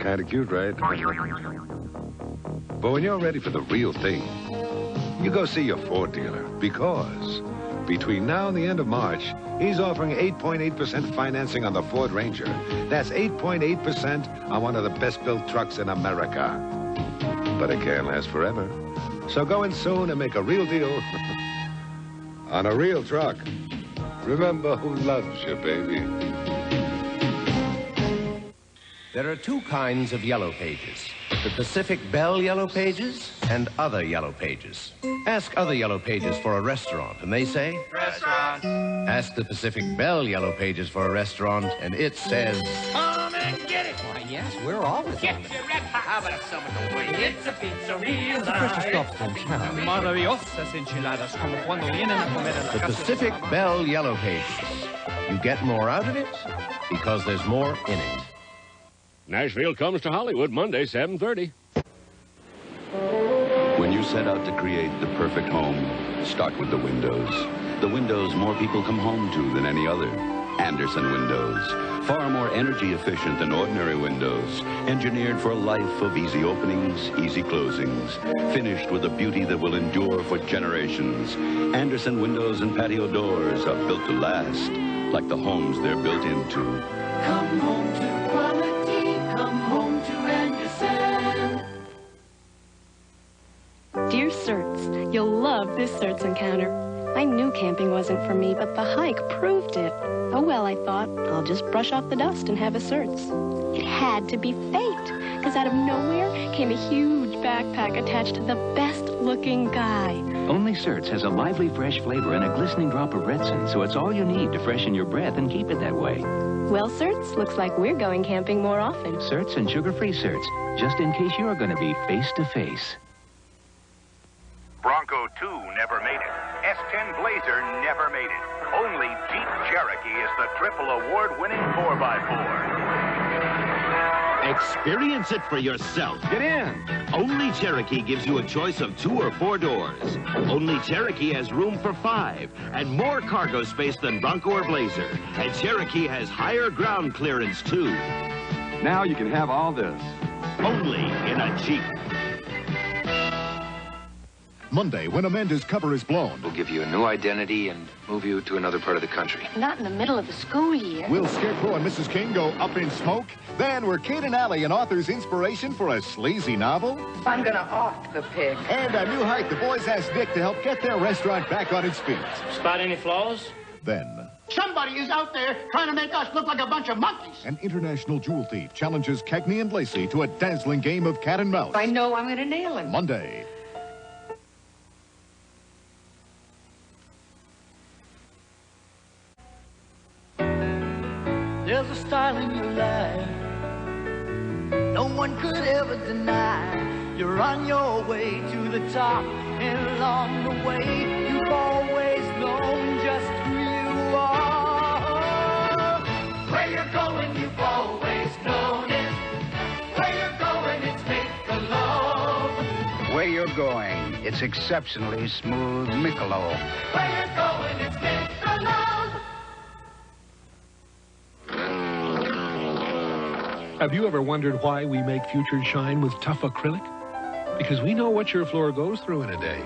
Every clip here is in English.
Kind of cute, right? But when you're ready for the real thing, you go see your Ford dealer, because between now and the end of March, he's offering 8.8% financing on the Ford Ranger. That's 8.8% on one of the best-built trucks in America. But it can't last forever. So go in soon and make a real deal on a real truck. Remember who loves you, baby. There are two kinds of yellow pages. The Pacific Bell Yellow Pages and other yellow pages. Ask other yellow pages for a restaurant, and they say... Restaurant. Ask the Pacific Bell Yellow Pages for a restaurant, and it says... Come and get it. Why, yes, we're always Get your red hot. How about some of the way? It's a pizzeria. The freshest stuff in town. Maravillosas enchiladas, como cuando vienen a comer en la The casa. Pacific Bell Yellow Pages. You get more out of it because there's more in it. Nashville comes to Hollywood Monday, 7:30. When you set out to create the perfect home, start with the windows. The windows more people come home to than any other. Andersen Windows. Far more energy efficient than ordinary windows. Engineered for a life of easy openings, easy closings. Finished with a beauty that will endure for generations. Andersen Windows and patio doors are built to last, like the homes they're built into. Come home to quality, come home to Andersen. Dear Certs, you'll love this Certs encounter. I knew camping wasn't for me, but the hike proved it. Oh well, I thought, I'll just brush off the dust and have a Certs. It had to be fate, because out of nowhere came a huge backpack attached to the best-looking guy. Only Certs has a lively, fresh flavor and a glistening drop of Redson, so it's all you need to freshen your breath and keep it that way. Well, Certs, looks like we're going camping more often. Certs and sugar-free Certs, just in case you're going to be face-to-face. Bronco 2 never made it. S10 Blazer never made it. Only Jeep Cherokee is the triple award-winning 4x4. Experience it for yourself. Get in. Only Cherokee gives you a choice of 2 or 4 doors. Only Cherokee has room for 5 and more cargo space than Bronco or Blazer. And Cherokee has higher ground clearance, too. Now you can have all this. Only in a Jeep. Monday, when Amanda's cover is blown. We'll give you a new identity and move you to another part of the country. Not in the middle of the school year. Will Scarecrow and Mrs. King go up in smoke? Then we're Kate and Allie, an author's inspiration for a sleazy novel. I'm gonna off the pig. And at Newhart, the boys ask Dick to help get their restaurant back on its feet. Spot any flaws? Then... Somebody is out there trying to make us look like a bunch of monkeys. An international jewel thief challenges Cagney and Lacey to a dazzling game of cat and mouse. I know I'm gonna nail him. Monday. There's a style in your life no one could ever deny. You're on your way to the top, and along the way you've always known just who you are. Where you're going, you've always known it. Where you're going, it's Michelob. Where you're going, it's exceptionally smooth Michelob. Where you're going, it's Michelob. Have you ever wondered why we make Future shine with tough acrylic? Because we know what your floor goes through in a day.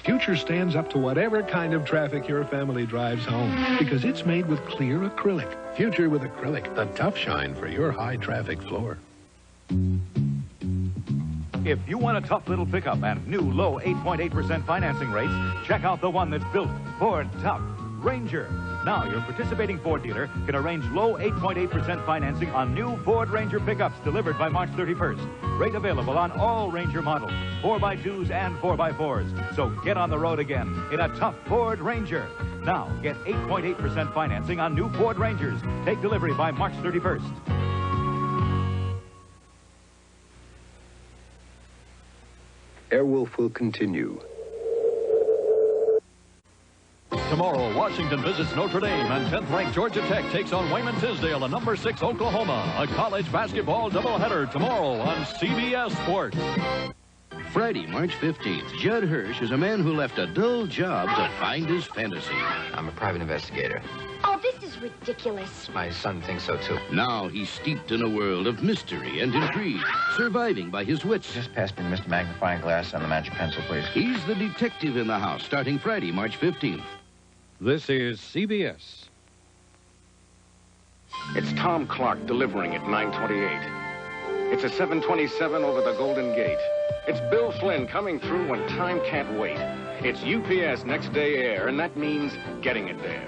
Future stands up to whatever kind of traffic your family drives home, because it's made with clear acrylic. Future with acrylic, the tough shine for your high traffic floor. If you want a tough little pickup and new low 8.8% financing rates, check out the one that's built for tough, Ranger. Now your participating Ford dealer can arrange low 8.8% financing on new Ford Ranger pickups delivered by March 31st. Rate available on all Ranger models, 4x2s and 4x4s. So get on the road again in a tough Ford Ranger. Now get 8.8% financing on new Ford Rangers. Take delivery by March 31st. Airwolf will continue. Tomorrow, Washington visits Notre Dame, and 10th-ranked Georgia Tech takes on Wayman Tisdale and number 6 Oklahoma. A college basketball doubleheader tomorrow on CBS Sports. Friday, March 15th, Judd Hirsch is a man who left a dull job to find his fantasy. I'm a private investigator. Oh, this is ridiculous. My son thinks so, too. Now he's steeped in a world of mystery and intrigue, surviving by his wits. Just pass me the Mr. Magnifying Glass and the magic pencil, please. He's the detective in the house, starting Friday, March 15th. This is CBS. It's Tom Clark delivering at 9:28. It's a 727 over the Golden Gate. It's Bill Flynn coming through when time can't wait. It's UPS next day air, and that means getting it there.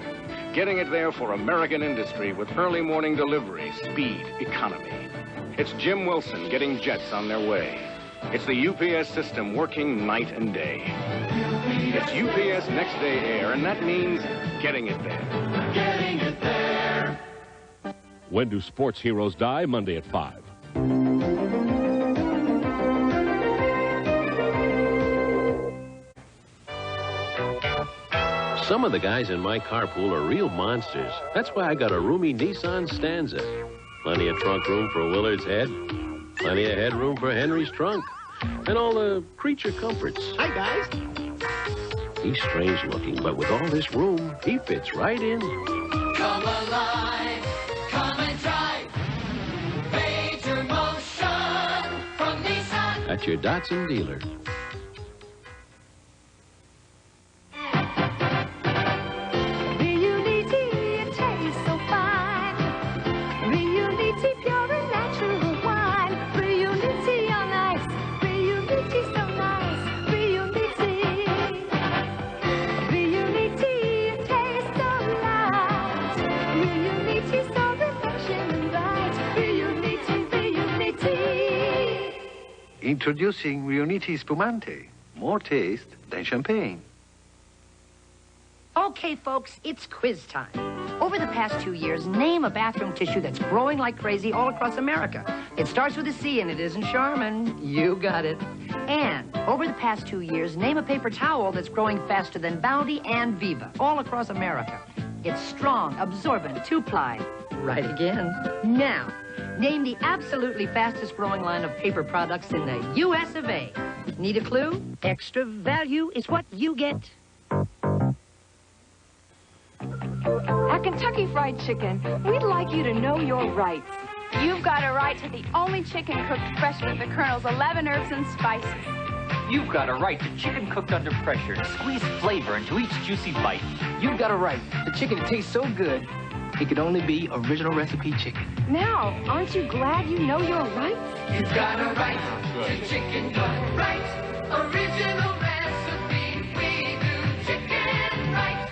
Getting it there for American industry with early morning delivery, speed, economy. It's Jim Wilson getting jets on their way. It's the UPS system working night and day. It's UPS next day air, and that means getting it there. Getting it there. When do sports heroes die? Monday at 5. Some of the guys in my carpool are real monsters. That's why I got a roomy Nissan Stanza. Plenty of trunk room for Willard's head. Plenty of headroom for Henry's trunk. And all the creature comforts. Hi, guys. He's strange looking, but with all this room, he fits right in. Come alive, come and drive. Major motion from Nissan. At your Datsun dealer. Introducing Riunite Spumante. More taste than champagne. Okay, folks, it's quiz time. Over the past 2 years, name a bathroom tissue that's growing like crazy all across America. It starts with a C and it isn't Charmin. You got it. And over the past 2 years, name a paper towel that's growing faster than Bounty and Viva all across America. It's strong, absorbent, 2-ply. Right again. Now, name the absolutely fastest growing line of paper products in the U.S. of A. Need a clue? Extra value is what you get. At Kentucky Fried Chicken, we'd like you to know your rights. You've got a right to the only chicken cooked fresh with the Colonel's 11 herbs and spices. You've got a right to chicken cooked under pressure to squeeze flavor into each juicy bite. You've got a right to chicken that tastes so good, it could only be original recipe chicken. Now, aren't you glad you know your rights? You've got a right to chicken cooked right. Original recipe, we do chicken right.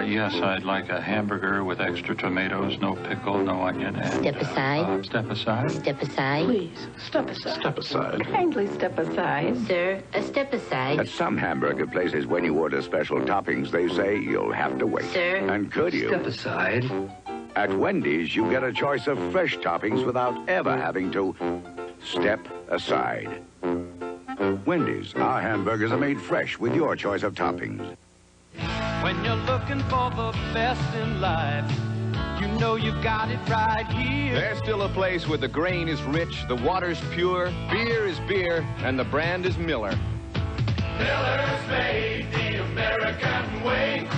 Yes, I'd like a hamburger with extra tomatoes, no pickle, no onion, and... Step aside. Step aside. Step aside. Please, step aside. Step aside. Kindly step aside. Sir, a step aside. At some hamburger places, when you order special toppings, they say you'll have to wait. Sir. And could you? Step aside. At Wendy's, you get a choice of fresh toppings without ever having to step aside. Wendy's, our hamburgers are made fresh with your choice of toppings. When you're looking for the best in life, you know you've got it right here. There's still a place where the grain is rich, the water's pure, beer is beer, and the brand is Miller. Miller's made the American way,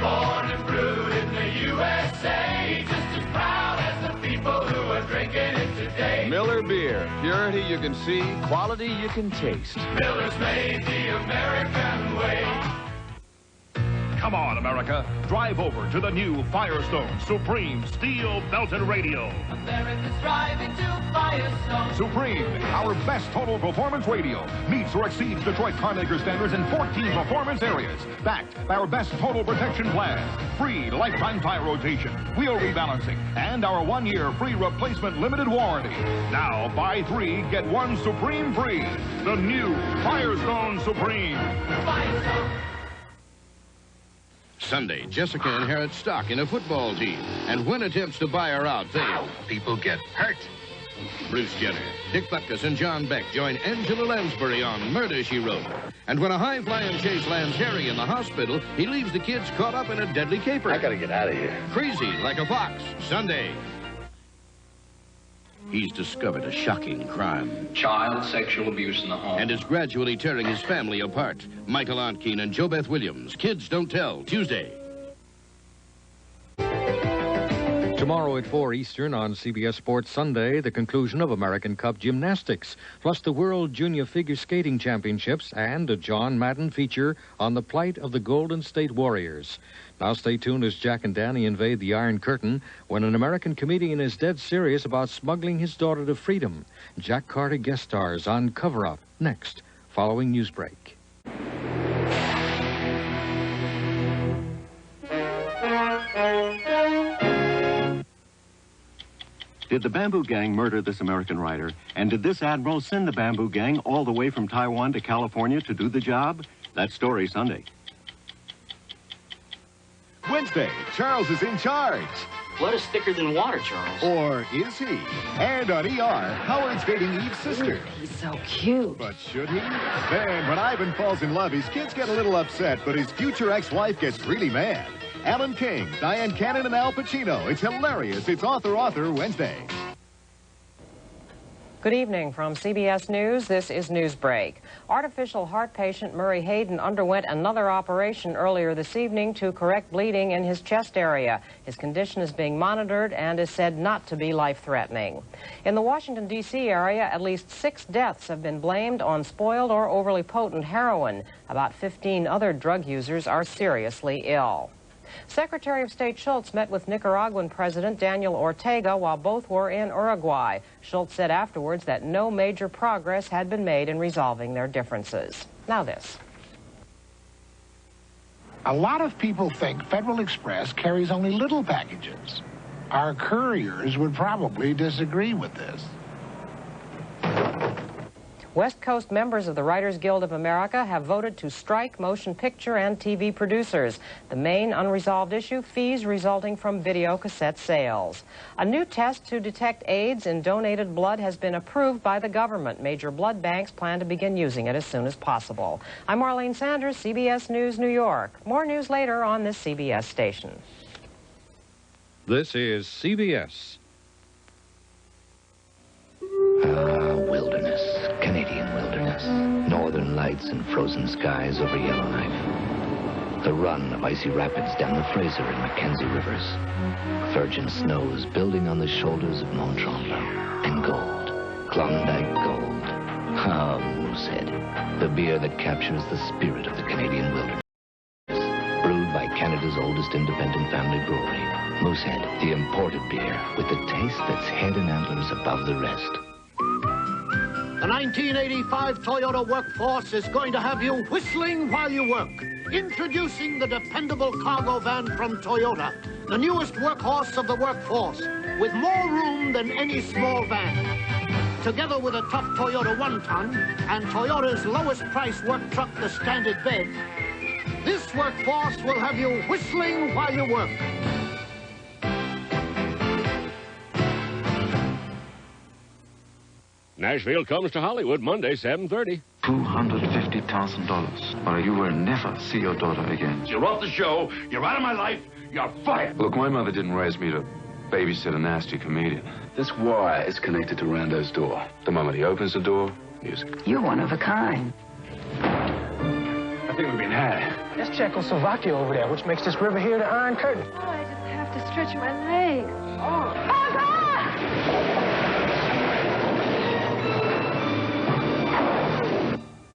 born and brewed in the USA, just as proud as the people who are drinking it today. Miller beer, purity you can see, quality you can taste. Miller's made the American way. Come on, America. Drive over to the new Firestone Supreme Steel Belted Radio. America's driving to Firestone. Supreme, our best total performance radio, meets or exceeds Detroit carmaker standards in 14 performance areas. Backed by our best total protection plan, free lifetime tire rotation, wheel rebalancing, and our 1-year free replacement limited warranty. Now, buy 3, get 1 Supreme free. The new Firestone Supreme. Firestone. Sunday, Jessica inherits stock in a football team, and when attempts to buy her out fail, people get hurt. Bruce Jenner, Dick Butkus, and John Beck join Angela Lansbury on Murder, She Wrote. And when a high-flying chase lands Harry in the hospital, he leaves the kids caught up in a deadly caper. I gotta get out of here. Crazy like a fox, Sunday. He's discovered a shocking crime. Child sexual abuse in the home. And is gradually tearing his family apart. Michael Ontkeen and JoBeth Williams. Kids Don't Tell, Tuesday. Tomorrow at 4 Eastern on CBS Sports Sunday, the conclusion of American Cup Gymnastics, plus the World Junior Figure Skating Championships and a John Madden feature on the plight of the Golden State Warriors. Now stay tuned as Jack and Danny invade the Iron Curtain when an American comedian is dead serious about smuggling his daughter to freedom. Jack Carter guest stars on Cover Up next, following Newsbreak. Did the Bamboo Gang murder this American writer? And did this admiral send the Bamboo Gang all the way from Taiwan to California to do the job? That story Sunday. Wednesday, Charles is in charge. Blood is thicker than water, Charles. Or is he? And on ER, Howard's dating Eve's sister. Ooh, he's so cute. But should he? Then, when Ivan falls in love, his kids get a little upset, but his future ex-wife gets really mad. Alan King, Diane Cannon, and Al Pacino. It's hilarious. It's Author Wednesday. Good evening from CBS News. This is Newsbreak. Artificial heart patient Murray Hayden underwent another operation earlier this evening to correct bleeding in his chest area. His condition is being monitored and is said not to be life-threatening. In the Washington, D.C. area, at least 6 deaths have been blamed on spoiled or overly potent heroin. About 15 other drug users are seriously ill. Secretary of State Schultz met with Nicaraguan President Daniel Ortega while both were in Uruguay. Schultz said afterwards that no major progress had been made in resolving their differences. Now this. A lot of people think Federal Express carries only little packages. Our couriers would probably disagree with this. West Coast members of the Writers Guild of America have voted to strike motion picture and TV producers. The main unresolved issue, fees resulting from video cassette sales. A new test to detect AIDS in donated blood has been approved by the government. Major blood banks plan to begin using it as soon as possible. I'm Marlene Sanders, CBS News, New York. More news later on this CBS station. This is CBS. Wilderness. Canadian wilderness. Northern lights and frozen skies over Yellowknife. The run of icy rapids down the Fraser and Mackenzie rivers. Virgin snows building on the shoulders of Mont Tremblant. And gold. Klondike gold. Ah, Moosehead. The beer that captures the spirit of the Canadian wilderness. Brewed by Canada's oldest independent family brewery. Moosehead, the imported beer with the taste that's head and antlers above the rest. The 1985 Toyota Workforce is going to have you whistling while you work. Introducing the dependable cargo van from Toyota, the newest workhorse of the workforce, with more room than any small van. Together with a tough Toyota 1-ton and Toyota's lowest price work truck, the Standard Bed, this workforce will have you whistling while you work. Nashville comes to Hollywood Monday, 7:30. $250,000. Or you will never see your daughter again. You're off the show. You're out of my life. You're fired. Look, my mother didn't raise me to babysit a nasty comedian. This wire is connected to Rando's door. The moment he opens the door, music. You're one of a kind. I think we've been had. That's Czechoslovakia over there, which makes this river here the Iron Curtain. Oh, I just have to stretch my legs. Oh, God!